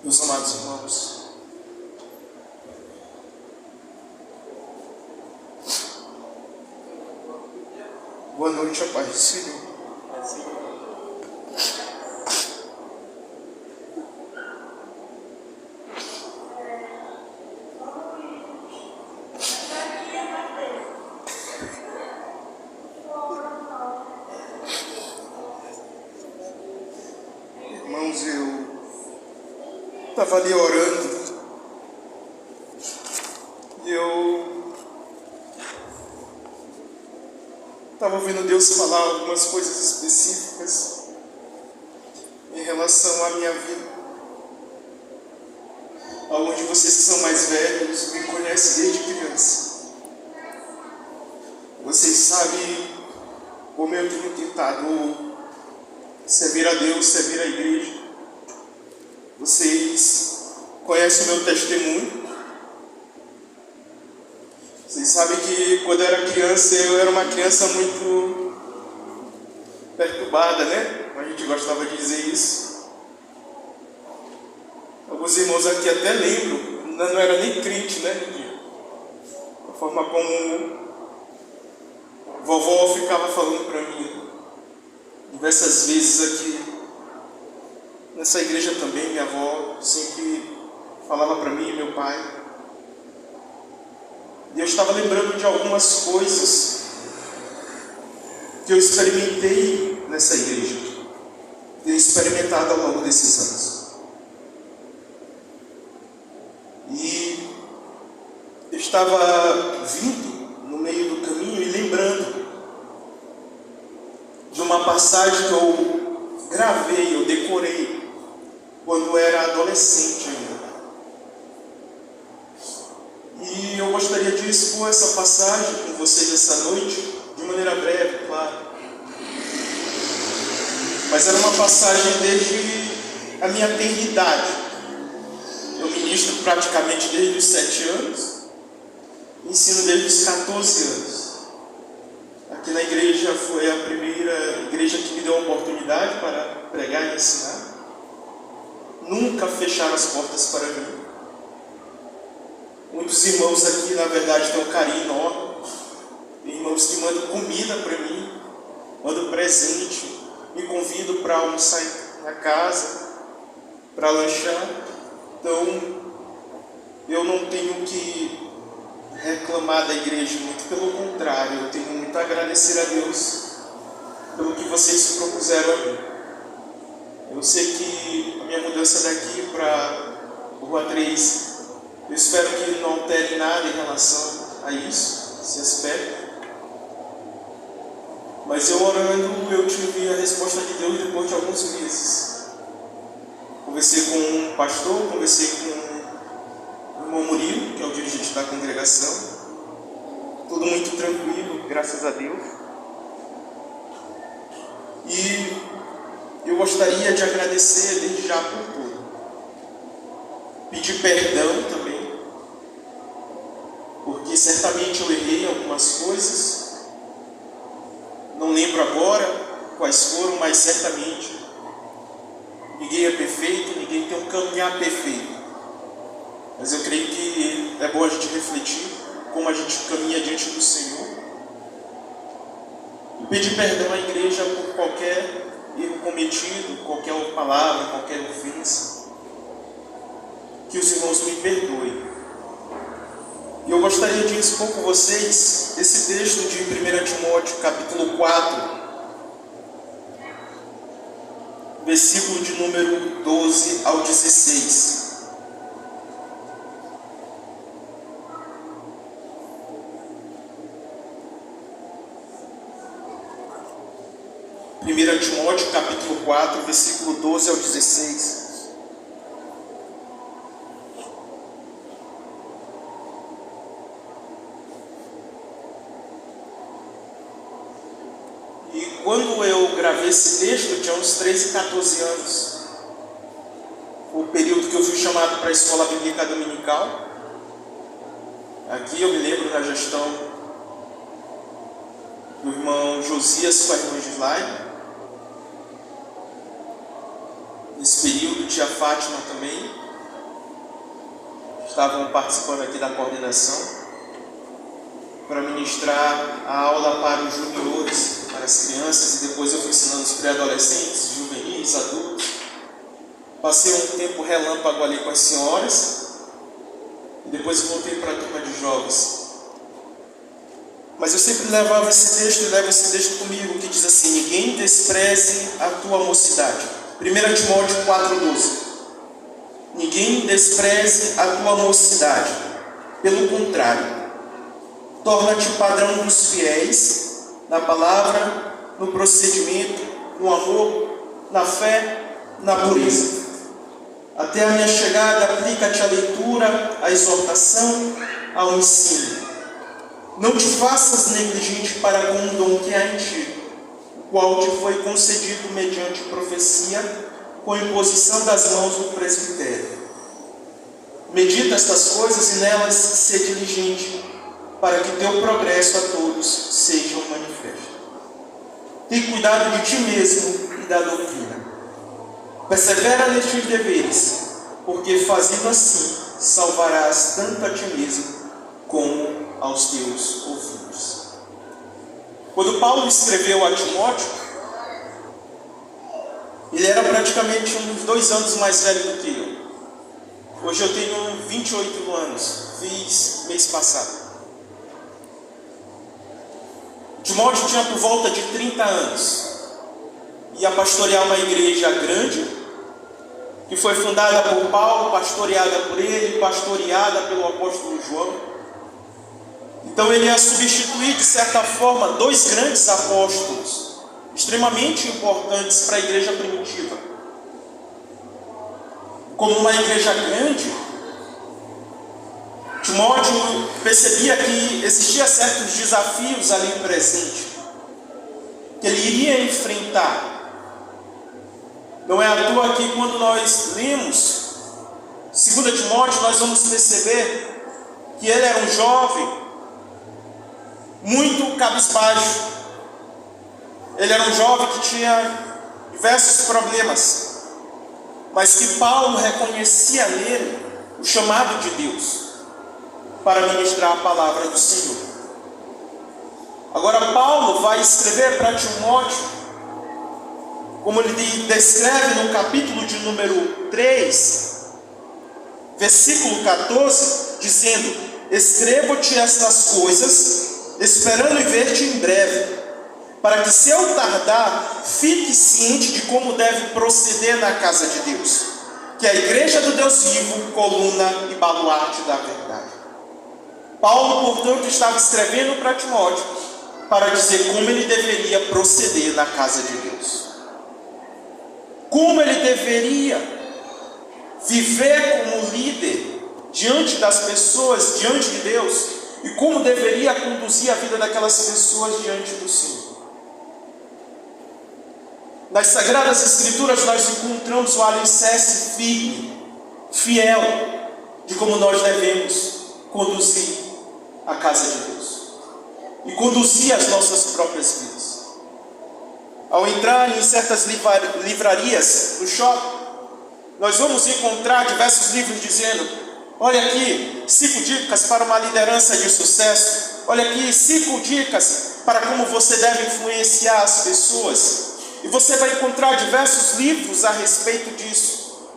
Meus amados irmãos, boa noite, a paz do Senhor. Irmãos, eu estava ali orando e eu estava ouvindo Deus falar algumas coisas específicas em relação à minha vida. Alguns de vocês que são mais velhos me conhecem desde criança. Vocês sabem como eu tenho tentado servir a Deus, servir a igreja. Vocês conhecem o meu testemunho. Vocês sabem que quando eu era criança, eu era uma criança muito perturbada, né? A gente gostava de dizer isso. Alguns irmãos aqui até lembram, não era nem crente, né? A forma como vovó ficava falando para mim diversas vezes aqui. Nessa igreja também, minha avó sempre falava para mim e meu pai. E eu estava lembrando de algumas coisas que eu experimentei nessa igreja. Tenho experimentado ao longo desses anos. E eu estava vindo no meio do caminho e lembrando de uma passagem que eu gravei, eu decorei, quando eu era adolescente ainda. E eu gostaria de expor essa passagem com vocês essa noite, de maneira breve, claro. Mas era uma passagem desde a minha tenridade. Eu ministro praticamente desde os 7 anos, ensino desde os 14 anos. Aqui na igreja foi a primeira igreja que me deu a oportunidade para pregar e ensinar. Nunca fecharam as portas para mim. Muitos irmãos aqui, na verdade, têm um carinho enorme. Tem irmãos que mandam comida para mim, mandam presente, me convidam para almoçar na casa, para lanchar. Então, eu não tenho que reclamar da igreja, muito pelo contrário, eu tenho muito a agradecer a Deus pelo que vocês se propuseram a mim. Eu sei que a minha mudança daqui para Rua 3, eu espero que não altere nada em relação a isso, esse aspecto. Mas eu orando, eu tive a resposta de Deus depois de alguns meses. Conversei com um pastor, conversei com o irmão Murilo, que é o dirigente da congregação. Tudo muito tranquilo, graças a Deus. E eu gostaria de agradecer desde já por tudo. Pedir perdão também, porque certamente eu errei algumas coisas. Não lembro agora quais foram, mas certamente ninguém é perfeito, ninguém tem um caminhar perfeito. Mas eu creio que é bom a gente refletir como a gente caminha diante do Senhor. E pedir perdão à igreja por qualquer erro cometido, qualquer palavra, qualquer ofensa. Que os irmãos me perdoem. E eu gostaria de expor com vocês esse texto de 1 Timóteo, capítulo 4, versículo de número 12 ao 16. Timóteo, capítulo 4, versículo 12 ao 16. E quando eu gravei esse texto, eu tinha uns 13, 14 anos. Foi o período que eu fui chamado para a escola bíblica dominical. Aqui eu me lembro da gestão do irmão Josias com a irmã Gislaine. Nesse período, tia Fátima também. estavam participando aqui da coordenação para ministrar a aula para os juniores, para as crianças, e depois eu fui ensinando os pré-adolescentes, juvenis, adultos. Passei um tempo relâmpago ali com as senhoras e depois voltei para a turma de jovens. Mas eu sempre levava esse texto e levo esse texto comigo, que diz assim: ninguém despreze a tua mocidade. 1 Timóteo 4,12. Ninguém despreze a tua mocidade. Pelo contrário, torna-te padrão dos fiéis na palavra, no procedimento, no amor, na fé, na pureza. Até a minha chegada, aplica-te à leitura, à exortação, ao ensino. Não te faças negligente para com o dom que há em ti, o qual te foi concedido mediante profecia, com imposição das mãos do presbitério. Medita estas coisas e nelas sê diligente, para que teu progresso a todos seja manifesto. Tem cuidado de ti mesmo e da doutrina. Persevera nestes deveres, porque fazendo assim, salvarás tanto a ti mesmo como aos teus ouvidos. Quando Paulo escreveu a Timóteo, ele era praticamente uns 2 anos mais velho do que eu. Hoje eu tenho 28 anos, fiz mês passado. Timóteo tinha por volta de 30 anos. Ia pastorear uma igreja grande, que foi fundada por Paulo, pastoreada por ele, pastoreada pelo apóstolo João. Então ele ia substituir, de certa forma, 2 grandes apóstolos, extremamente importantes para a igreja primitiva. Como uma igreja grande, Timóteo percebia que existia certos desafios ali presente, que ele iria enfrentar. Não é à toa que quando nós lemos 2 Timóteo, nós vamos perceber que ele era um jovem muito cabisbaixo. Ele era um jovem que tinha diversos problemas, mas que Paulo reconhecia nele o chamado de Deus para ministrar a palavra do Senhor. Agora Paulo vai escrever para Timóteo, como ele descreve no capítulo de número 3, versículo 14, dizendo: escrevo-te estas coisas, esperando ver-te em breve, para que, se eu tardar, fique ciente de como deve proceder na casa de Deus, que é a igreja do Deus vivo, coluna e baluarte da verdade. Paulo, portanto, estava escrevendo para Timóteo para dizer como ele deveria proceder na casa de Deus, como ele deveria viver como líder diante das pessoas, diante de Deus, e como deveria conduzir a vida daquelas pessoas diante do Senhor. Nas Sagradas Escrituras nós encontramos o alicerce firme, fiel, de como nós devemos conduzir a casa de Deus e conduzir as nossas próprias vidas. Ao entrar em certas livrarias do shopping, nós vamos encontrar diversos livros dizendo: olha aqui, 5 dicas para uma liderança de sucesso. Olha aqui, 5 dicas para como você deve influenciar as pessoas. E você vai encontrar diversos livros a respeito disso.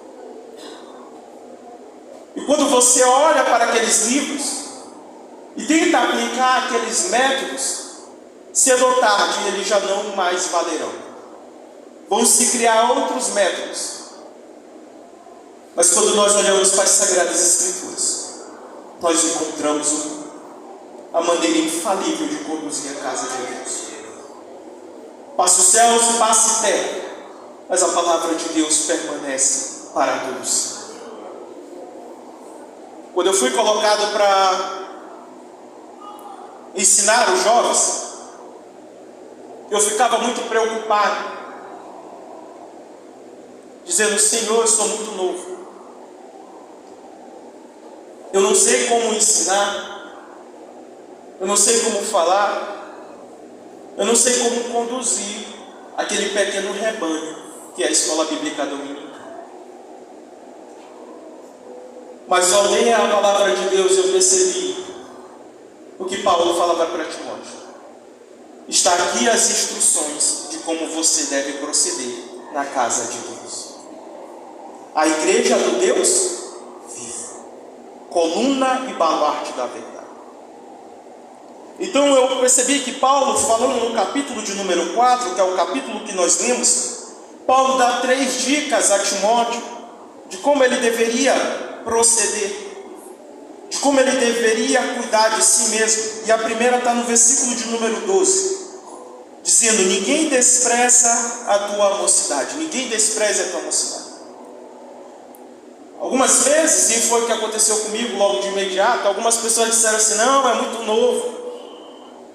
E quando você olha para aqueles livros e tenta aplicar aqueles métodos, cedo ou tarde eles já não mais valerão. Vão se criar outros métodos. Mas quando nós olhamos para as Sagradas Escrituras, nós encontramos a maneira infalível de conduzir a casa de Deus. Passa os céus e passa a terra, mas a palavra de Deus permanece para todos. Quando eu fui colocado para ensinar os jovens, eu ficava muito preocupado, dizendo: Senhor, eu sou muito novo, eu não sei como ensinar, eu não sei como falar, eu não sei como conduzir aquele pequeno rebanho que é a escola bíblica dominical. Mas ao ler a palavra de Deus, eu percebi o que Paulo falava para Timóteo. Está aqui as instruções de como você deve proceder na casa de Deus. A igreja do Deus vivo, coluna e baluarte da verdade. Então eu percebi que Paulo, falando no capítulo de número 4, que é o capítulo que nós lemos, Paulo dá 3 dicas a Timóteo de como ele deveria proceder, de como ele deveria cuidar de si mesmo. E a primeira está no versículo de número 12, dizendo: ninguém despreza a tua mocidade. Ninguém despreze a tua mocidade. Algumas vezes, e foi o que aconteceu comigo logo de imediato, algumas pessoas disseram assim: não, é muito novo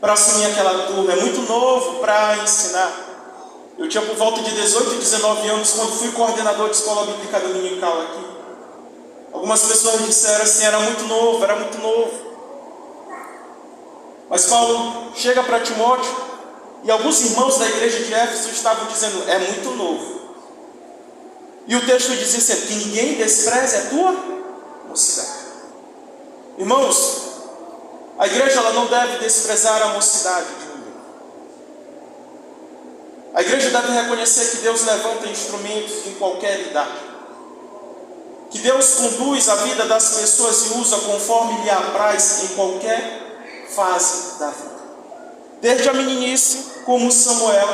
para assumir aquela turma, é muito novo para ensinar. Eu tinha por volta de 18 e 19 anos quando fui coordenador de escola bíblica dominical aqui. Algumas pessoas disseram assim: era muito novo, era muito novo. Mas Paulo chega para Timóteo, e alguns irmãos da igreja de Éfeso estavam dizendo: é muito novo. E o texto diz assim: que ninguém despreze a tua mocidade. Irmãos, a igreja ela não deve desprezar a mocidade de ninguém. A igreja deve reconhecer que Deus levanta instrumentos em qualquer idade, que Deus conduz a vida das pessoas e usa conforme lhe apraz em qualquer fase da vida, desde a meninice como Samuel,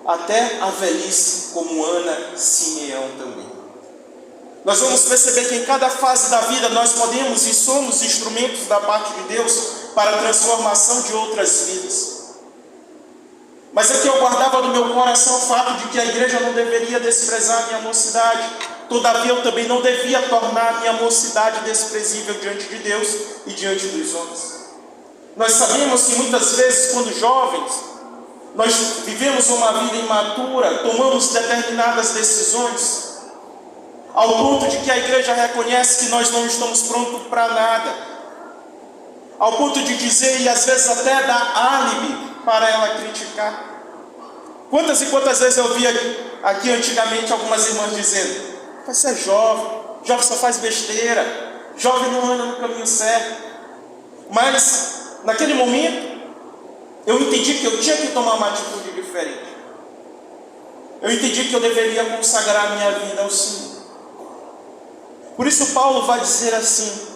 até a velhice como Ana, Simeão também. Nós vamos perceber que em cada fase da vida nós podemos e somos instrumentos da parte de Deus para a transformação de outras vidas. Mas aqui eu guardava no meu coração o fato de que a igreja não deveria desprezar a minha mocidade. Todavia eu também não devia tornar a minha mocidade desprezível diante de Deus e diante dos homens. Nós sabemos que muitas vezes, quando jovens, nós vivemos uma vida imatura, tomamos determinadas decisões, ao ponto de que a igreja reconhece que nós não estamos prontos para nada, ao ponto de dizer, e às vezes até dar álibi para ela criticar. Quantas e quantas vezes eu via aqui antigamente algumas irmãs dizendo: você é jovem, jovem só faz besteira, jovem não anda no caminho certo. Mas naquele momento eu entendi que eu tinha que tomar uma atitude diferente. Eu entendi que eu deveria consagrar a minha vida ao Senhor. Por isso Paulo vai dizer assim,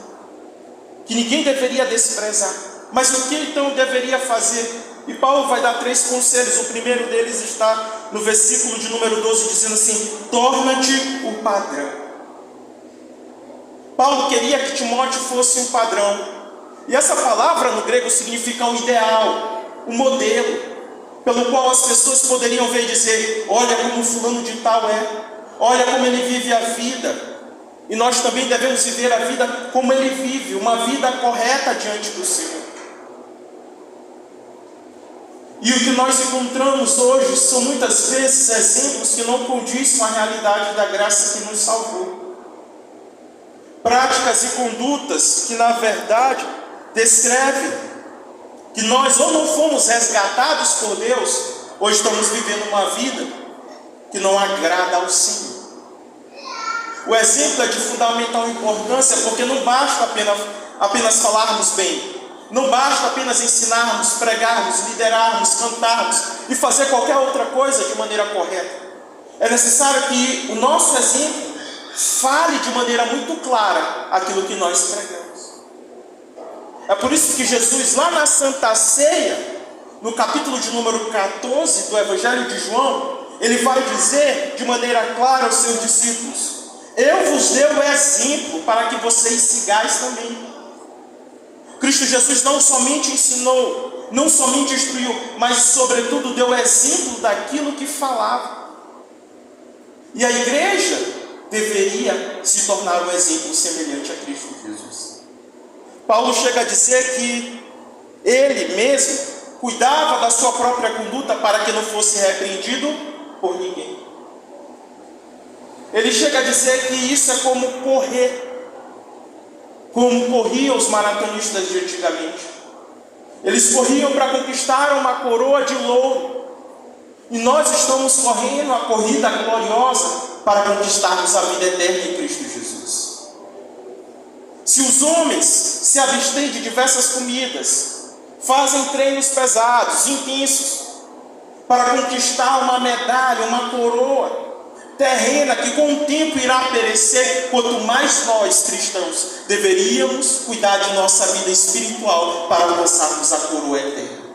que ninguém deveria desprezar. Mas o que então deveria fazer? E Paulo vai dar 3 conselhos. O primeiro deles está no versículo de número 12, dizendo assim: torna-te o padrão. Paulo queria que Timóteo fosse um padrão. E essa palavra no grego significa um ideal, um modelo, pelo qual as pessoas poderiam ver e dizer: olha como fulano de tal é, olha como ele vive a vida. E nós também devemos viver a vida como ele vive, uma vida correta diante do Senhor. E o que nós encontramos hoje são muitas vezes exemplos que não condizem com a realidade da graça que nos salvou. Práticas e condutas que na verdade descrevem que nós ou não fomos resgatados por Deus, ou estamos vivendo uma vida que não agrada ao Senhor. O exemplo é de fundamental importância, porque não basta apenas falarmos bem, não basta apenas ensinarmos, pregarmos, liderarmos, cantarmos e fazer qualquer outra coisa de maneira correta. É necessário que o nosso exemplo fale de maneira muito clara aquilo que nós pregamos. É por isso que Jesus, lá na Santa Ceia, no capítulo de número 14 do Evangelho de João, ele vai dizer de maneira clara aos seus discípulos: eu vos dei o exemplo para que vocês sigais também. Cristo Jesus não somente ensinou, não somente instruiu, mas sobretudo deu exemplo daquilo que falava. E a igreja deveria se tornar um exemplo semelhante a Cristo Jesus. Paulo chega a dizer que ele mesmo cuidava da sua própria conduta para que não fosse repreendido por ninguém. Ele chega a dizer que isso é como correr, como corriam os maratonistas de antigamente. Eles corriam para conquistar uma coroa de louro, e nós estamos correndo a corrida gloriosa para conquistarmos a vida eterna em Cristo Jesus. Se os homens se abstêm de diversas comidas, fazem treinos pesados, intensos, para conquistar uma medalha, uma coroa terrena que com o tempo irá perecer, quanto mais nós, cristãos, deveríamos cuidar de nossa vida espiritual para alcançarmos a coroa eterna.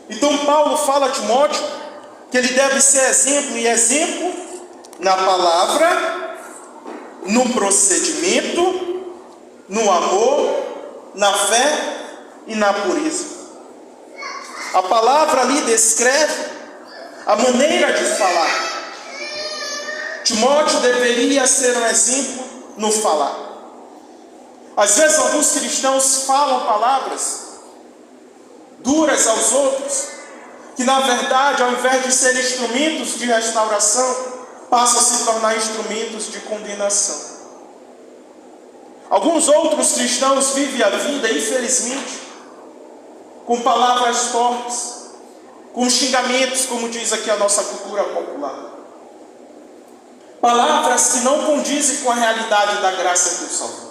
Então Paulo fala a Timóteo que ele deve ser exemplo, e exemplo na palavra, no procedimento, no amor, na fé e na pureza. A palavra ali descreve a maneira de falar. Timóteo deveria ser um exemplo no falar. Às vezes alguns cristãos falam palavras duras aos outros, que na verdade, ao invés de serem instrumentos de restauração, passam a se tornar instrumentos de condenação. Alguns outros cristãos vivem a vida, infelizmente, com palavras fortes, com xingamentos, como diz aqui a nossa cultura popular. Palavras que não condizem com a realidade da graça do Salvador.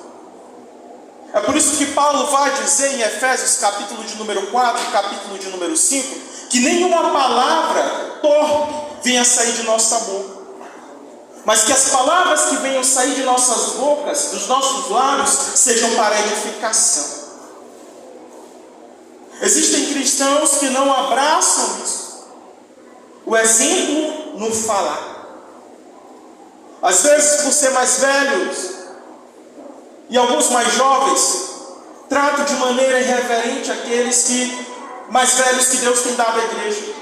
É por isso que Paulo vai dizer em Efésios, capítulo de número 4, capítulo de número 5, que nenhuma palavra torpe venha sair de nossa boca, mas que as palavras que venham sair de nossas bocas, dos nossos lábios, sejam para edificação. Existem cristãos que não abraçam isso, o exemplo no falar. Às vezes, por ser mais velhos e alguns mais jovens, tratam de maneira irreverente aqueles mais velhos que Deus tem dado à igreja.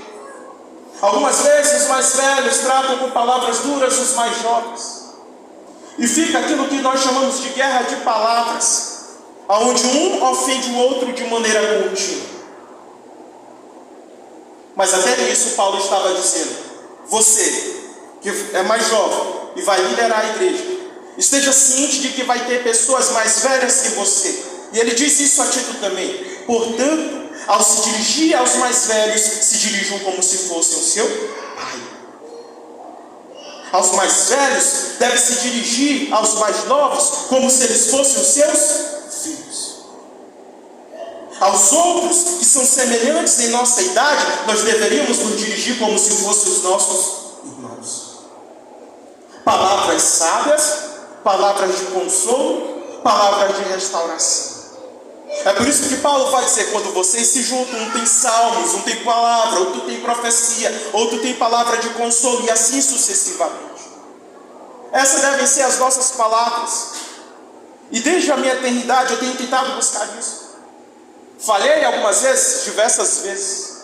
Algumas vezes os mais velhos tratam com palavras duras os mais jovens. E fica aquilo que nós chamamos de guerra de palavras, onde um ofende o outro de maneira contínua. Mas até nisso Paulo estava dizendo: você, que é mais jovem e vai liderar a igreja, esteja ciente de que vai ter pessoas mais velhas que você. E ele diz isso a Tito também. Portanto, ao se dirigir aos mais velhos, se dirijam como se fossem o seu pai. Aos mais velhos, deve se dirigir aos mais novos como se eles fossem os seus filhos. Aos outros que são semelhantes em nossa idade, nós deveríamos nos dirigir como se fossem os nossos irmãos. Palavras sábias, palavras de consolo, palavras de restauração. É por isso que Paulo vai dizer: quando vocês se juntam, um tem salmos, um tem palavra, outro tem profecia, outro tem palavra de consolo, e assim sucessivamente. Essas devem ser as nossas palavras. E desde a minha eternidade eu tenho tentado buscar isso. Falhei algumas vezes, diversas vezes,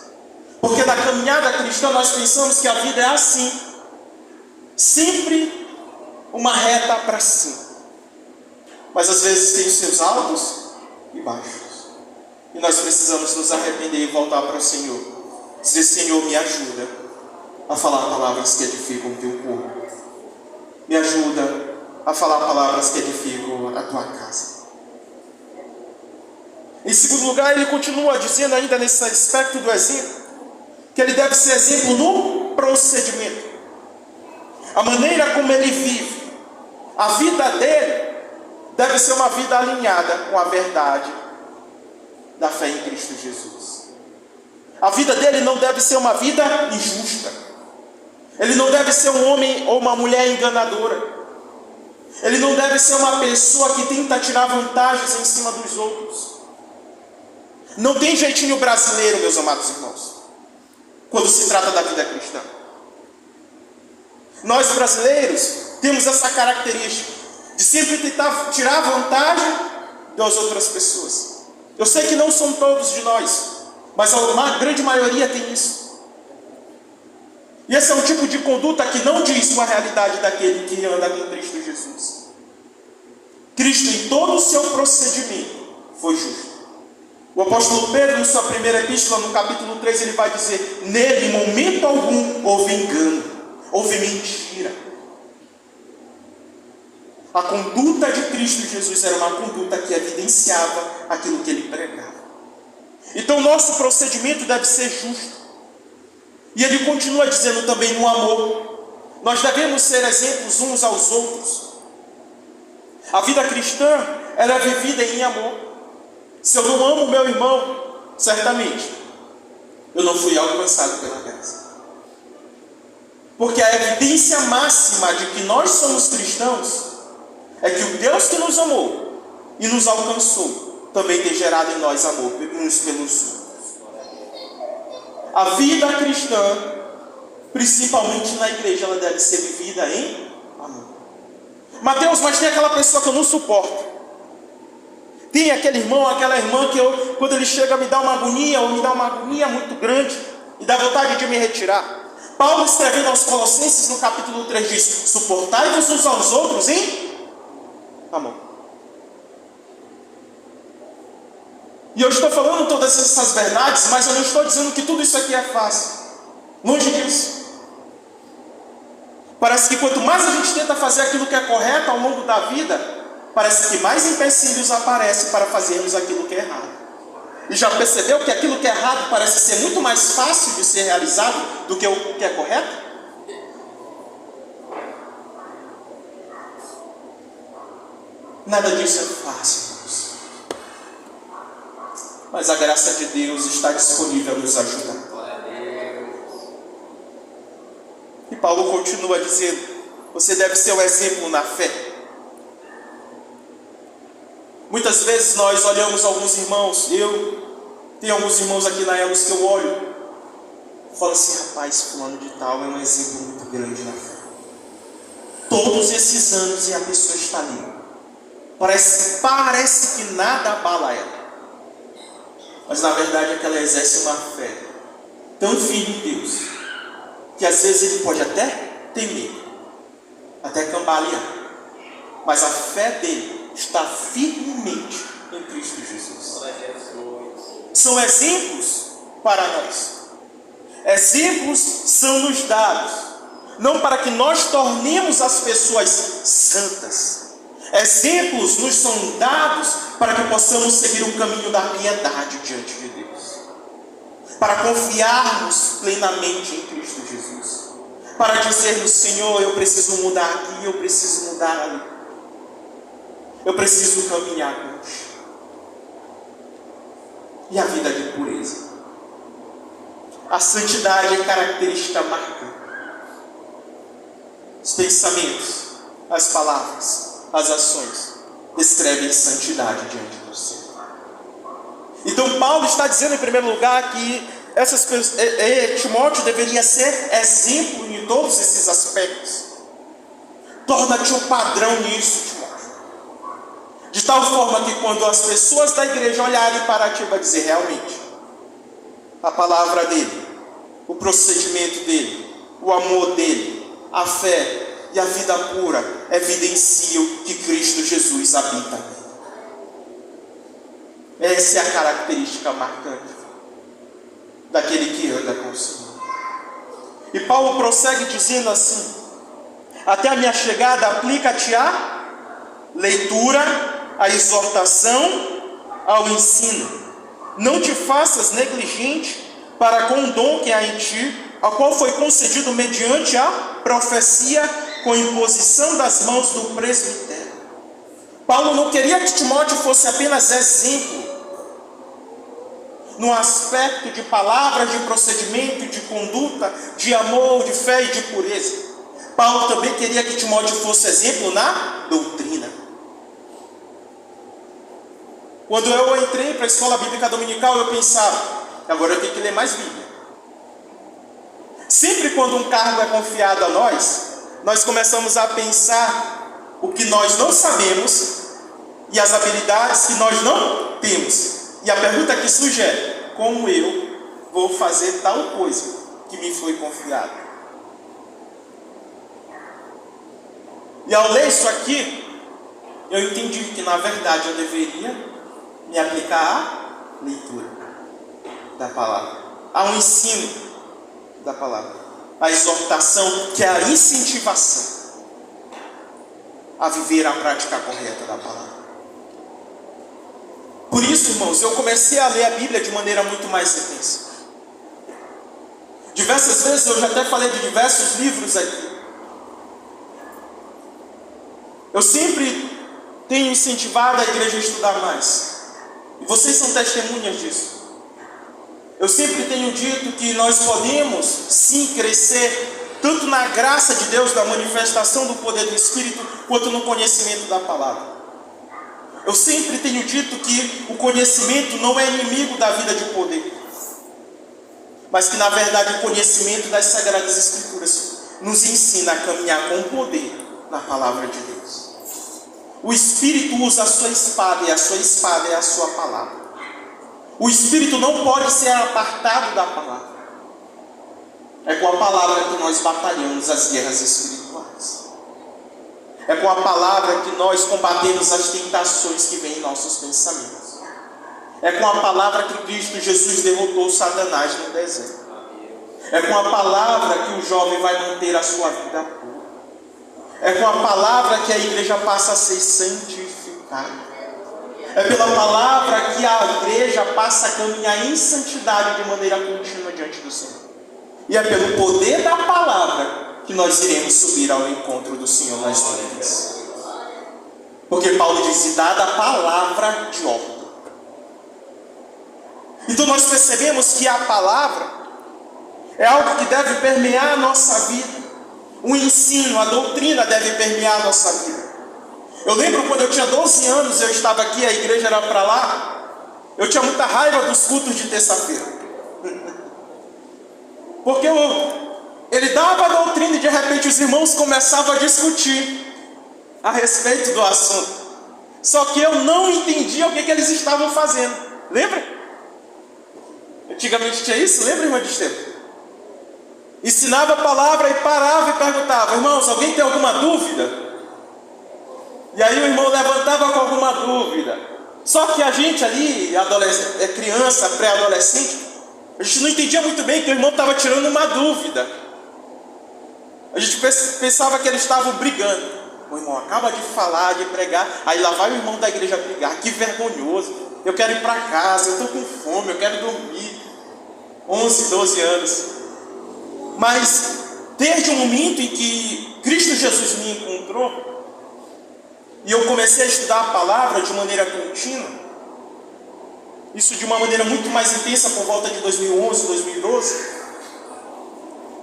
porque na caminhada cristã nós pensamos que a vida é assim, sempre uma reta para cima, mas às vezes tem os seus altos e baixos, e nós precisamos nos arrepender e voltar para o Senhor, dizer: Senhor, me ajuda a falar palavras que edificam o teu corpo, me ajuda a falar palavras que edificam a tua casa. Em segundo lugar, ele continua dizendo ainda nesse aspecto do exemplo, que ele deve ser exemplo no procedimento, a maneira como ele vive. A vida dele deve ser uma vida alinhada com a verdade da fé em Cristo Jesus. A vida dele não deve ser uma vida injusta. Ele não deve ser um homem ou uma mulher enganadora. Ele não deve ser uma pessoa que tenta tirar vantagens em cima dos outros. Não tem jeitinho brasileiro, meus amados irmãos, quando se trata da vida cristã. Nós brasileiros temos essa característica de sempre tentar tirar vantagem das outras pessoas. Eu sei que não são todos de nós, mas a grande maioria tem isso. E esse é um tipo de conduta que não diz com a realidade daquele que anda com Cristo Jesus. Cristo, em todo o seu procedimento, foi justo. O apóstolo Pedro, em sua primeira epístola, no capítulo 3, ele vai dizer: nele, em momento algum, houve engano, houve mentira. A conduta de Cristo Jesus era uma conduta que evidenciava aquilo que ele pregava. Então, nosso procedimento deve ser justo. E ele continua dizendo também no amor. Nós devemos ser exemplos uns aos outros. A vida cristã, ela é vivida em amor. Se eu não amo o meu irmão, certamente eu não fui alcançado pela graça. Porque a evidência máxima de que nós somos cristãos é que o Deus que nos amou e nos alcançou também tem gerado em nós amor uns pelos outros. A vida cristã, principalmente na igreja, ela deve ser vivida em amor. Mateus, mas tem aquela pessoa que eu não suporto. Tem aquele irmão, aquela irmã que quando ele chega me dá uma agonia, ou me dá uma agonia muito grande e dá vontade de me retirar. Paulo, escrevendo aos Colossenses no capítulo 3, diz: suportai-vos uns aos outros em amor. E eu estou falando todas essas verdades, mas eu não estou dizendo que tudo isso aqui é fácil. Longe disso. Parece que quanto mais a gente tenta fazer aquilo que é correto ao longo da vida, parece que mais empecilhos aparecem para fazermos aquilo que é errado. E já percebeu que aquilo que é errado parece ser muito mais fácil de ser realizado do que o que é correto? Nada disso é fácil. Mas a graça de Deus está disponível a nos ajudar. E Paulo continua dizendo: você deve ser o exemplo na fé. Muitas vezes nós olhamos alguns irmãos, tenho alguns irmãos aqui na Elos que eu olho e falo assim: rapaz, fulano de tal é um exemplo muito grande na fé. Todos esses anos e a pessoa está ali. Parece que nada abala ela. Mas na verdade é que ela exerce uma fé tão firme em Deus, que às vezes ele pode até temer, até cambalear, mas a fé dele está firmemente em Cristo Jesus. São exemplos para nós. Exemplos são nos dados, não para que nós tornemos as pessoas santas. Exemplos nos são dados para que possamos seguir o caminho da piedade diante de Deus, para confiarmos plenamente em Cristo Jesus, para dizermos: Senhor, eu preciso mudar aqui, eu preciso mudar ali, eu preciso caminhar contigo. E a vida de pureza. A santidade é característica marcante. Os pensamentos, as palavras, as ações descrevem santidade diante do Senhor. Então Paulo está dizendo em primeiro lugar que Timóteo deveria ser exemplo em todos esses aspectos. Torna-te um padrão nisso, Timóteo, de tal forma que quando as pessoas da igreja olharem para ti, vai dizer: realmente, a palavra dele, o procedimento dele, o amor dele, a fé e a vida pura evidenciam que Cristo Jesus habita. Essa é a característica marcante daquele que anda com o Senhor. E Paulo prossegue dizendo assim: até a minha chegada aplica-te a leitura, a exortação, ao ensino. Não te faças negligente para com o dom que há em ti, ao qual foi concedido mediante a profecia, com imposição das mãos do presbitério. Paulo não queria que Timóteo fosse apenas exemplo no aspecto de palavras, de procedimento, de conduta, de amor, de fé e de pureza. Paulo também queria que Timóteo fosse exemplo na doutrina. Quando eu entrei para a escola bíblica dominical, eu pensava: agora eu tenho que ler mais Bíblia. Sempre quando um cargo é confiado a nós começamos a pensar o que nós não sabemos e as habilidades que nós não temos. E a pergunta que surge é: como eu vou fazer tal coisa que me foi confiada? E ao ler isso aqui, eu entendi que na verdade eu deveria me aplicar à leitura da palavra, ao ensino da palavra, a exortação, que é a incentivação a viver a prática correta da palavra. Por isso, irmãos, eu comecei a ler a Bíblia de maneira muito mais intensa. Diversas vezes eu já até falei de diversos livros aqui. Eu sempre tenho incentivado a igreja a estudar mais. E vocês são testemunhas disso. Eu sempre tenho dito que nós podemos sim crescer tanto na graça de Deus, na manifestação do poder do Espírito, quanto no conhecimento da palavra. Eu sempre tenho dito que o conhecimento não é inimigo da vida de poder, mas que na verdade o conhecimento das Sagradas Escrituras nos ensina a caminhar com poder na palavra de Deus. O Espírito usa a sua espada, e a sua espada é a sua palavra. O Espírito não pode ser apartado da palavra. É com a palavra que nós batalhamos as guerras espirituais. É com a palavra que nós combatemos as tentações que vêm em nossos pensamentos. É com a palavra que Cristo Jesus derrotou Satanás no deserto. É com a palavra que o jovem vai manter a sua vida pura. É com a palavra que a igreja passa a ser santificada. É pela palavra que a igreja passa a caminhar em santidade de maneira contínua diante do Senhor. E é pelo poder da palavra que nós iremos subir ao encontro do Senhor nas nuvens. Porque Paulo diz: dada a palavra de ordem. Então nós percebemos que a palavra é algo que deve permear a nossa vida. O ensino, a doutrina deve permear a nossa vida. Eu lembro quando eu tinha 12 anos, eu estava aqui, a igreja era para lá. Eu tinha muita raiva dos cultos de terça-feira. Porque ele dava a doutrina e de repente os irmãos começavam a discutir a respeito do assunto. Só que eu não entendia o que eles estavam fazendo. Lembra? Antigamente tinha isso, lembra, irmã de Estevam? Ensinava a palavra e parava e perguntava: irmãos, alguém tem alguma dúvida? E aí o irmão levantava com alguma dúvida. Só que a gente ali, criança, pré-adolescente, a gente não entendia muito bem que o irmão estava tirando uma dúvida. A gente pensava que eles estavam brigando. O irmão acaba de falar, de pregar, aí lá vai o irmão da igreja brigar. Que vergonhoso, eu quero ir para casa, eu estou com fome, eu quero dormir. 11, 12 anos. Mas desde o momento em que Cristo Jesus me encontrou, e eu comecei a estudar a palavra de maneira contínua, isso de uma maneira muito mais intensa por volta de 2011, 2012,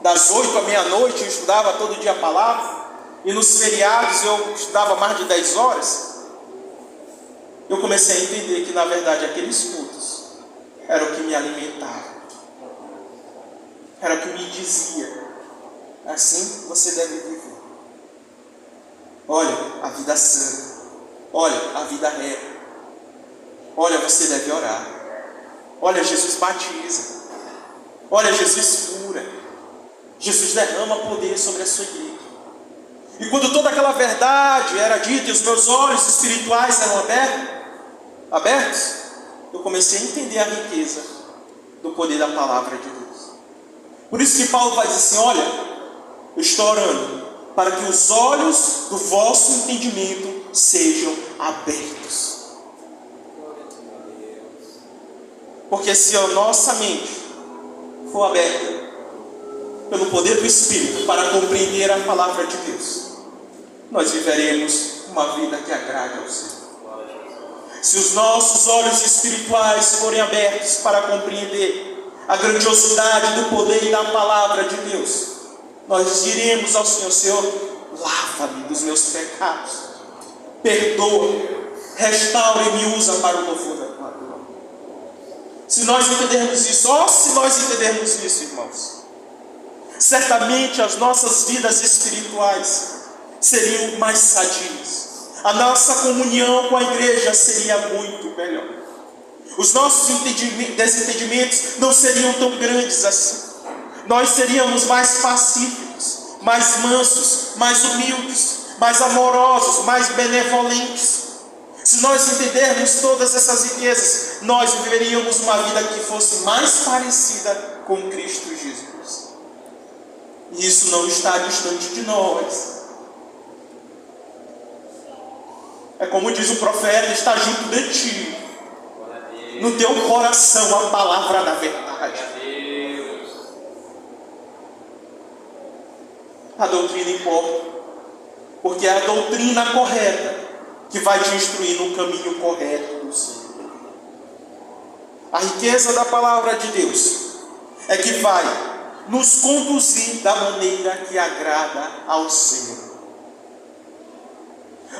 das 8 à meia-noite eu estudava todo dia a palavra, e nos feriados eu estudava mais de 10 horas, eu comecei a entender que na verdade aqueles cultos era o que me alimentava, era o que me dizia: assim você deve viver. Olha, a vida santa. Olha, a vida reta. Olha, você deve orar. Olha, Jesus batiza. Olha, Jesus cura. Jesus derrama poder sobre a sua igreja. E quando toda aquela verdade era dita e os meus olhos espirituais eram abertos, eu comecei a entender a riqueza do poder da palavra de Deus. Por isso que Paulo vai dizer assim: olha, eu estou orando para que os olhos do vosso entendimento sejam abertos. Porque se a nossa mente for aberta pelo poder do Espírito para compreender a palavra de Deus, nós viveremos uma vida que agrade ao Senhor. Se os nossos olhos espirituais forem abertos para compreender a grandiosidade do poder e da palavra de Deus, nós diremos ao Senhor: Senhor, lava-me dos meus pecados, perdoa, restaura e me usa para o louvor da tua glória. Se nós entendermos isso, se nós entendermos isso, irmãos, certamente as nossas vidas espirituais seriam mais sadias, a nossa comunhão com a igreja seria muito melhor, os nossos desentendimentos não seriam tão grandes assim. Nós seríamos mais pacíficos, mais mansos, mais humildes, mais amorosos, mais benevolentes. Se nós entendermos todas essas riquezas, nós viveríamos uma vida que fosse mais parecida com Cristo Jesus. E isso não está distante de nós. É como diz o profeta: está junto de ti, no teu coração, a palavra da verdade. A doutrina importa, porque é a doutrina correta que vai te instruir no caminho correto do Senhor. A riqueza da palavra de Deus é que vai nos conduzir da maneira que agrada ao Senhor.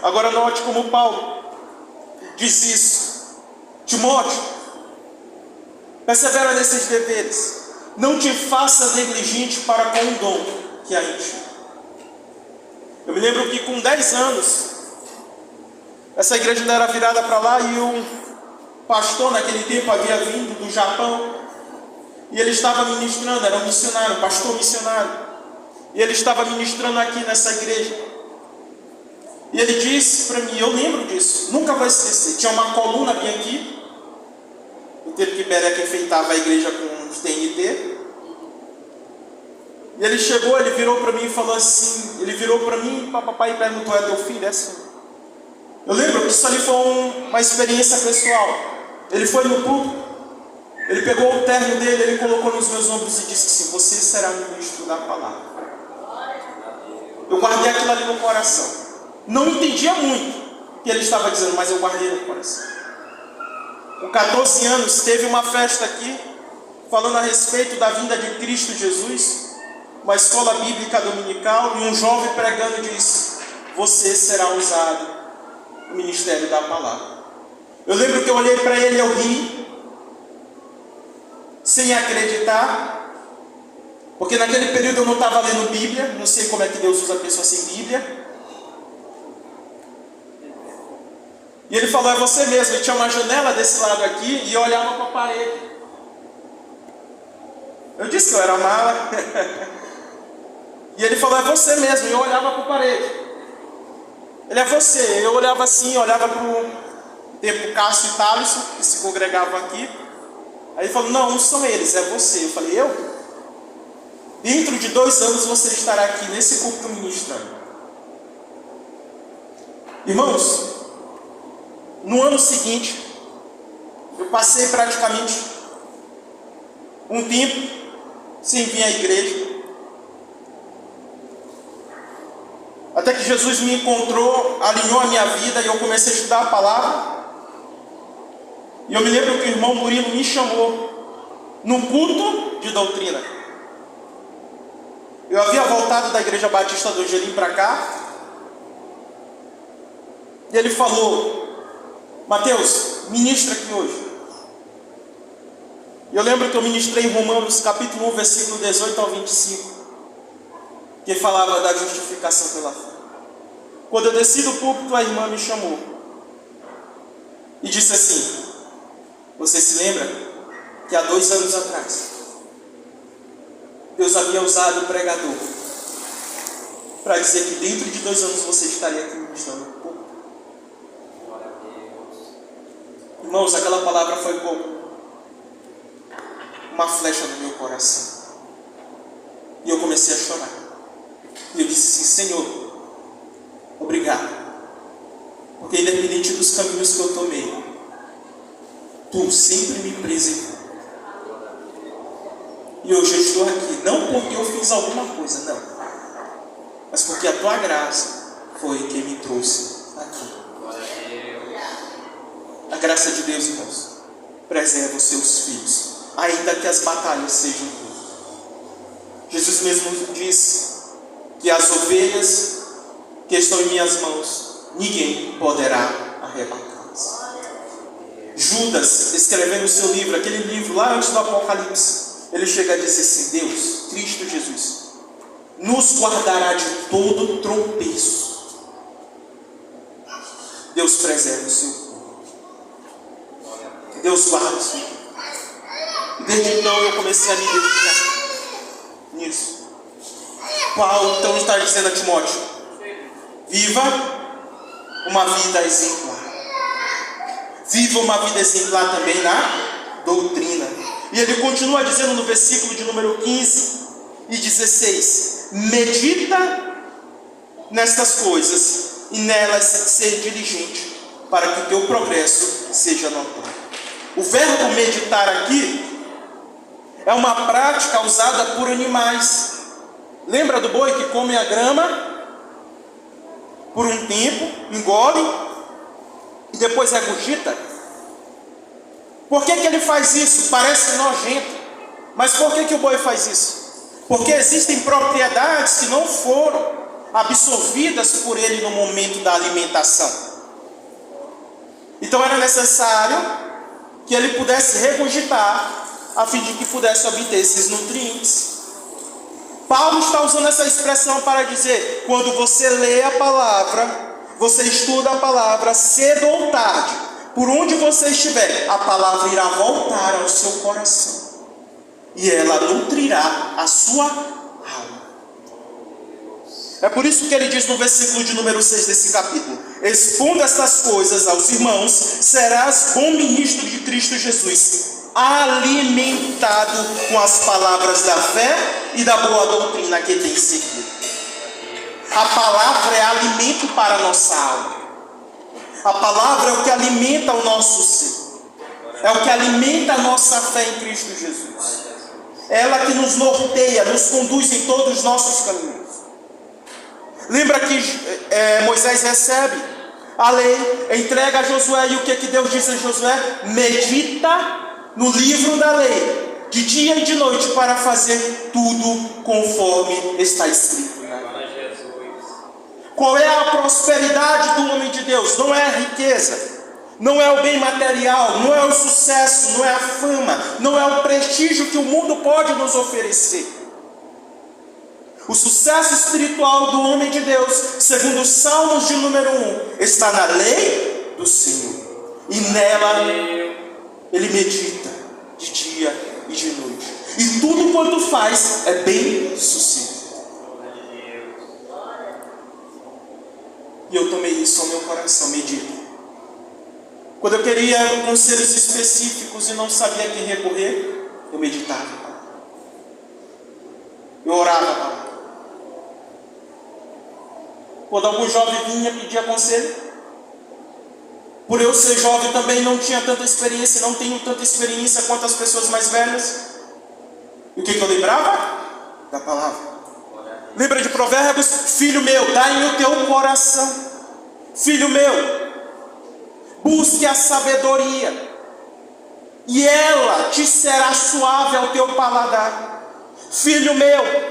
Agora note como Paulo diz isso: Timóteo, persevera nesses deveres, não te faça negligente para com o dom que há em ti. Eu me lembro que com 10 anos, essa igreja ainda era virada para lá, e um pastor naquele tempo havia vindo do Japão, e ele estava ministrando, era um missionário, um pastor missionário, e ele estava ministrando aqui nessa igreja. E ele disse para mim, eu lembro disso, nunca vou esquecer, tinha uma coluna bem aqui, o tempo que Bereca enfeitava a igreja com os TNT, e ele chegou, ele virou para mim e falou assim, ele virou para mim, papai, e perguntou, é teu filho? É assim. Eu lembro que isso ali foi uma experiência pessoal. Ele foi no culto, ele pegou o terno dele, ele colocou nos meus ombros e disse assim, você será ministro da palavra. Eu guardei aquilo ali no coração. Não entendia muito o que ele estava dizendo, mas eu guardei no coração. Com 14 anos, teve uma festa aqui, falando a respeito da vinda de Cristo Jesus, uma escola bíblica dominical, e um jovem pregando disse, você será usado no ministério da palavra. Eu lembro que eu olhei para ele e eu ri, sem acreditar, porque naquele período eu não estava lendo Bíblia, não sei como é que Deus usa a pessoa sem Bíblia. E ele falou, é você mesmo. E tinha uma janela desse lado aqui, e eu olhava para a parede. Eu disse que eu era mala. E ele falou, é você mesmo. E eu olhava para a parede. Ele é você. Eu olhava assim, olhava para o tempo Cássio e Thaleson, que se congregavam aqui. Aí ele falou, não são eles, é você. Eu falei, eu? Dentro de 2 anos você estará aqui nesse culto ministrando. Irmãos, no ano seguinte, eu passei praticamente um tempo sem vir à igreja. Até que Jesus me encontrou, alinhou a minha vida e eu comecei a estudar a palavra. E eu me lembro que o irmão Murilo me chamou num culto de doutrina. Eu havia voltado da igreja batista do Angelim para cá. E ele falou, Mateus, ministra aqui hoje. E eu lembro que eu ministrei em Romanos capítulo 1, versículo 18 ao 25. Que falava da justificação pela fé. Quando eu desci do púlpito, a irmã me chamou e disse assim, você se lembra que há 2 anos atrás Deus havia usado o pregador para dizer que dentro de 2 anos você estaria aqui ministrando no púlpito? Irmãos, aquela palavra foi como uma flecha no meu coração. E eu comecei a chorar. E eu disse assim, Senhor, obrigado. Porque independente dos caminhos que eu tomei, Tu sempre me preservou. E hoje eu estou aqui, não porque eu fiz alguma coisa, não. Mas porque a Tua graça foi quem me trouxe aqui. A graça de Deus, irmãos, preserva os seus filhos, ainda que as batalhas sejam duras. Jesus mesmo disse que as ovelhas que estão em minhas mãos, ninguém poderá arrebatá-las. Judas, escrevendo o seu livro, aquele livro lá antes do Apocalipse, ele chega a dizer assim, Deus, Cristo Jesus, nos guardará de todo tropeço. Deus preserva o seu povo. Deus guarda o seu povo. E desde então eu comecei a me dedicar nisso. Paulo então está dizendo a Timóteo, viva uma vida exemplar. Viva uma vida exemplar também na doutrina. E ele continua dizendo no versículo de número 15 e 16, medita nestas coisas e nelas ser diligente, para que o teu progresso seja notório. O verbo meditar aqui é uma prática usada por animais. Lembra do boi que come a grama por um tempo, engole, depois regurgita? Por que ele faz isso? Parece nojento. Mas por que o boi faz isso? Porque existem propriedades que não foram absorvidas por ele no momento da alimentação. Então era necessário que ele pudesse regurgitar, a fim de que pudesse obter esses nutrientes. Paulo está usando essa expressão para dizer: quando você lê a palavra, você estuda a palavra, cedo ou tarde, por onde você estiver, a palavra irá voltar ao seu coração, e ela nutrirá a sua alma. É por isso que ele diz no versículo de número 6 desse capítulo: expondo estas coisas aos irmãos, serás bom ministro de Cristo Jesus, alimentado com as palavras da fé e da boa doutrina que tem seguido. A palavra é alimento para a nossa alma. A palavra é o que alimenta o nosso ser. É o que alimenta a nossa fé em Cristo Jesus. É ela que nos norteia, nos conduz em todos os nossos caminhos. Lembra que Moisés recebe a lei, entrega a Josué, e o que Deus diz a Josué? Medita no livro da lei, de dia e de noite, para fazer tudo conforme está escrito. Qual é a prosperidade do homem de Deus? Não é a riqueza, não é o bem material, não é o sucesso, não é a fama, não é o prestígio que o mundo pode nos oferecer. O sucesso espiritual do homem de Deus, segundo os Salmos de número 1, está na lei do Senhor, e nela ele medita de dia e de noite, e tudo quanto faz é bem sucedido. E eu tomei isso ao meu coração, medita. Quando eu queria conselhos específicos e não sabia a quem recorrer, eu meditava, eu orava. Quando algum jovem vinha pedir conselho, por eu ser jovem também não tinha tanta experiência, não tenho tanta experiência quanto as pessoas mais velhas. E o que eu lembrava? Da palavra. Lembra de Provérbios? Filho meu, dá-me o teu coração. Filho meu, busque a sabedoria, e ela te será suave ao teu paladar. Filho meu,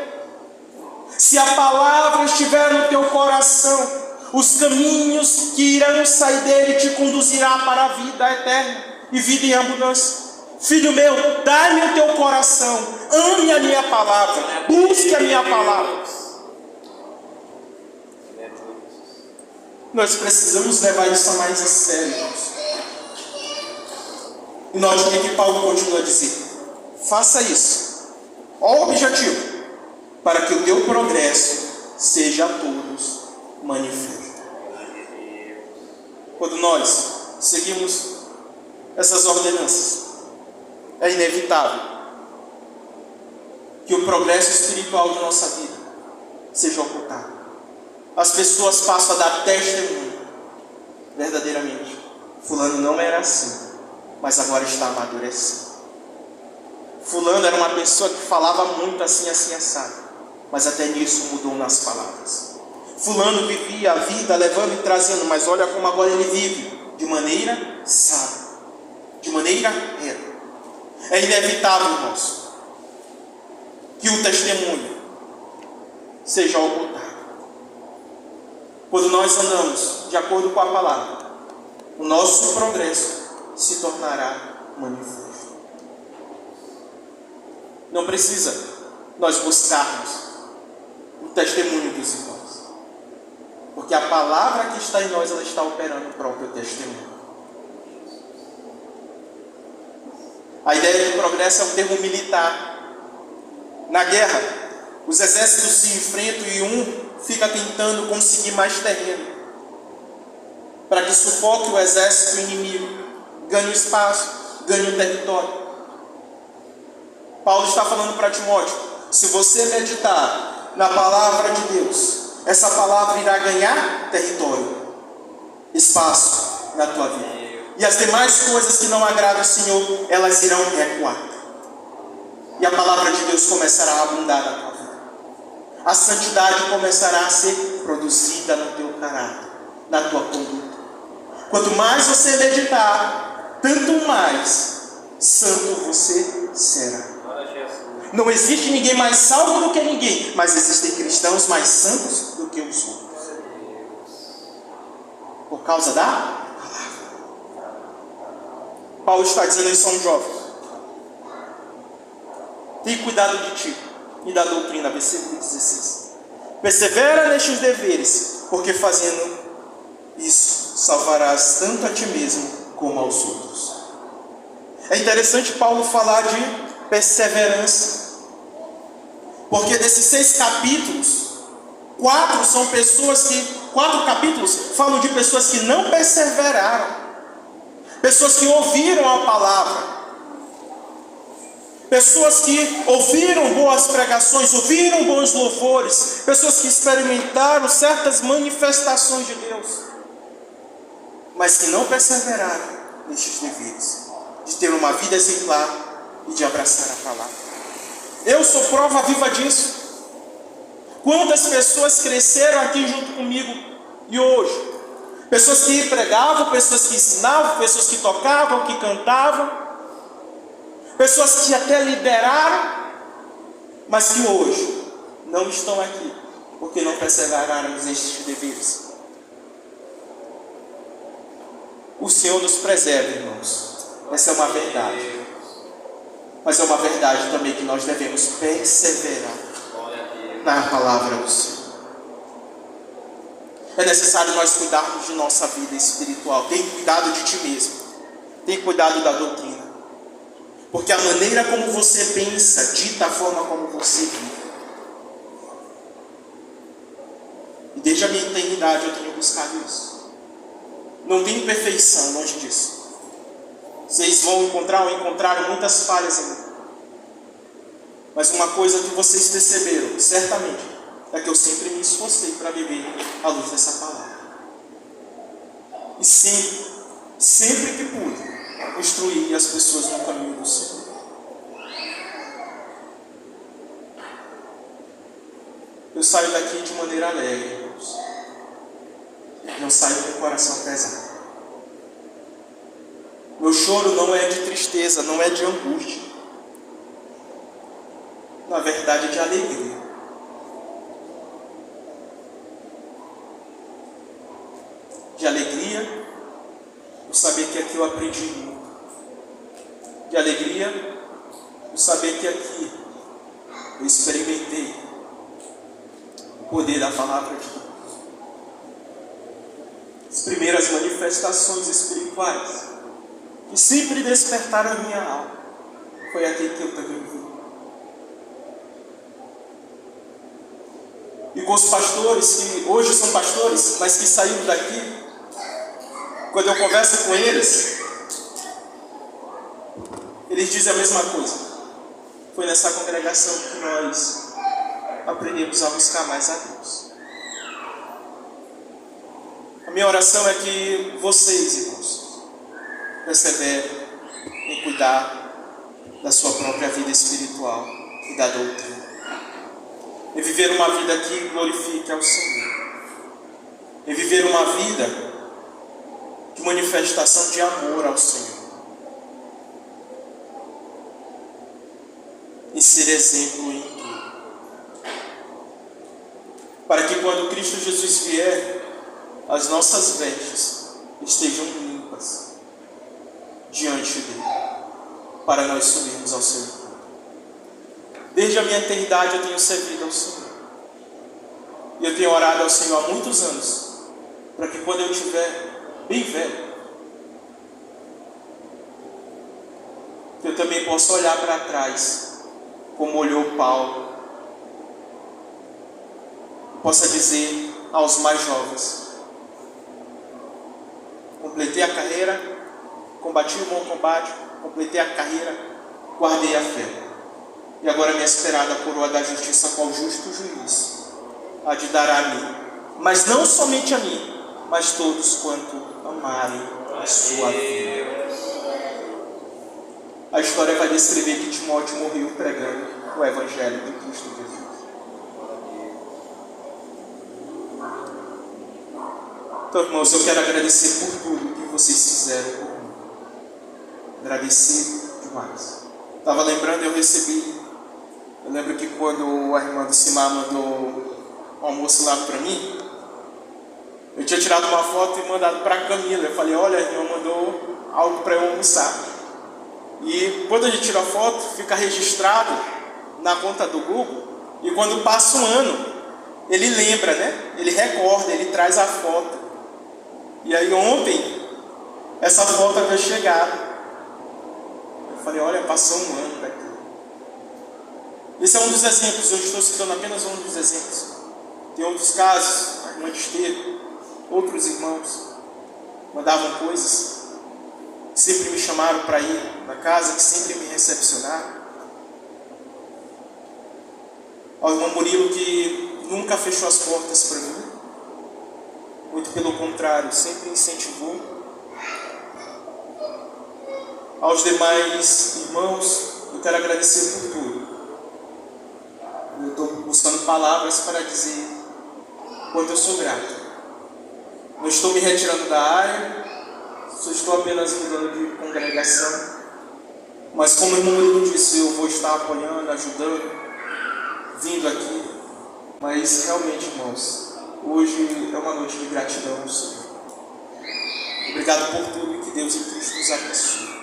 se a palavra estiver no teu coração, os caminhos que irão sair dele te conduzirá para a vida eterna e vida em abundância. Filho meu, dá-me o teu coração, ame a minha palavra, busque a minha palavra. Nós precisamos levar isso a mais a sério. E nós, o que Paulo continua a dizer? Faça isso. Olha o objetivo: para que o teu progresso seja a todos manifesto. Quando nós seguimos essas ordenanças, é inevitável que o progresso espiritual de nossa vida seja ocultado. As pessoas passam a dar testemunho, verdadeiramente: fulano não era assim, mas agora está amadurecendo. Fulano era uma pessoa que falava muito assim, assim, assado, mas até nisso mudou nas palavras. Fulano vivia a vida levando e trazendo, mas olha como agora ele vive, de maneira sábia, de maneira reta. É inevitável, irmãos, que o testemunho seja ocultado. Quando nós andamos de acordo com a palavra, o nosso progresso se tornará manifesto. Não precisa nós buscarmos o testemunho dos irmãos, porque a palavra que está em nós, ela está operando o próprio testemunho. A ideia de progresso é um termo militar. Na guerra, os exércitos se enfrentam e um fica tentando conseguir mais terreno, para que sufoque o exército inimigo, ganhe o espaço, ganhe o território. Paulo está falando para Timóteo: se você meditar na palavra de Deus, essa palavra irá ganhar território, espaço na tua vida, e as demais coisas que não agradam ao Senhor, elas irão recuar, e a palavra de Deus começará a abundar na tua vida. A santidade começará a ser produzida no teu caráter, na tua conduta. Quanto mais você meditar, tanto mais santo você será. Não existe ninguém mais salvo do que ninguém, mas existem cristãos mais santos do que os outros. Por causa da palavra. Paulo está dizendo isso a um jovem: tem cuidado de ti e da doutrina, versículo 16. Persevera nestes deveres, porque fazendo isso salvarás tanto a ti mesmo como aos outros. É interessante Paulo falar de perseverança, porque desses 6 capítulos, 4 capítulos falam de pessoas que não perseveraram, pessoas que ouviram a palavra, pessoas que ouviram boas pregações, ouviram bons louvores, pessoas que experimentaram certas manifestações de Deus, mas que não perseveraram nestes deveres, de ter uma vida exemplar e de abraçar a palavra. Eu sou prova viva disso. Quantas pessoas cresceram aqui junto comigo e hoje? Pessoas que pregavam, pessoas que ensinavam, pessoas que tocavam, que cantavam, pessoas que até lideraram, mas que hoje não estão aqui, porque não perseveraram nestes deveres. O Senhor nos preserva, irmãos. Essa é uma verdade. Mas é uma verdade também que nós devemos perseverar na palavra do Senhor. É necessário nós cuidarmos de nossa vida espiritual. Tem cuidado de ti mesmo. Tem cuidado da doutrina. Porque a maneira como você pensa dita a forma como você vive. E desde a minha eternidade eu tenho buscado isso. Não tem perfeição longe disso. Vocês vão encontrar ou encontraram muitas falhas em mim. Mas uma coisa que vocês perceberam, certamente, é que eu sempre me esforcei para viver à luz dessa palavra. E sempre que pude, instruir as pessoas no caminho do Senhor. Eu saio daqui de maneira alegre, irmãos. Não saio com o coração pesado. Meu choro não é de tristeza, não é de angústia. Na verdade, é de alegria. De alegria por saber que aqui eu aprendi muito. De alegria por saber que aqui eu experimentei o poder da palavra de Deus. As primeiras manifestações espirituais que sempre despertaram a minha alma foi aquele que eu também vi. E com os pastores que hoje são pastores, mas que saíram daqui, quando eu converso com eles dizem a mesma coisa. Foi nessa congregação que nós aprendemos a buscar mais a Deus. A minha oração é que vocês, irmãos, perseverem em cuidar da sua própria vida espiritual e da doutrina. E viver uma vida que glorifique ao Senhor. E viver uma vida de manifestação de amor ao Senhor. E ser exemplo em tudo. Para que quando Cristo Jesus vier, as nossas vestes estejam limpas diante dele, para nós subirmos ao seu encontro. Desde a minha eternidade eu tenho servido ao Senhor. E eu tenho orado ao Senhor há muitos anos, para que quando eu estiver bem velho, eu também possa olhar para trás, como olhou Paulo, e possa dizer aos mais jovens: completei a carreira, combati o bom combate, completei a carreira, guardei a fé. E agora me é esperada a coroa da justiça, qual justo juiz há de dar a mim, mas não somente a mim, mas todos quanto amarem a sua vida. A história vai descrever que Timóteo morreu pregando o Evangelho de Cristo Jesus. Então, irmãos, eu quero agradecer por tudo que vocês fizeram por mim. Agradecer demais. Estava lembrando, eu lembro que quando a irmã do Simar mandou o almoço lá para mim, eu tinha tirado uma foto e mandado para a Camila. Eu falei, olha, a irmã mandou algo para eu almoçar. E quando a gente tira a foto, fica registrado na conta do Google. E quando passa um ano, ele lembra, né? Ele recorda, ele traz a foto. E aí ontem, essa foto havia chegado. Eu falei, olha, passou um ano daqui. Esse é um dos exemplos, eu estou citando apenas um dos exemplos. Tem outros casos, a irmã de Esteiro, outros irmãos mandavam coisas, sempre me chamaram para ir na casa, que sempre me recepcionaram. Ao irmão Murilo, que nunca fechou as portas para mim, muito pelo contrário, sempre incentivou. Aos demais irmãos, eu quero agradecer por tudo. Eu estou buscando palavras para dizer quanto eu sou grato. Não estou me retirando da área, só estou apenas mudando de congregação. Mas como o irmão Murilo disse, eu vou estar apoiando, ajudando, vindo aqui. Mas realmente, irmãos, hoje é uma noite de gratidão ao Senhor. Obrigado por tudo e que Deus em Cristo nos abençoe.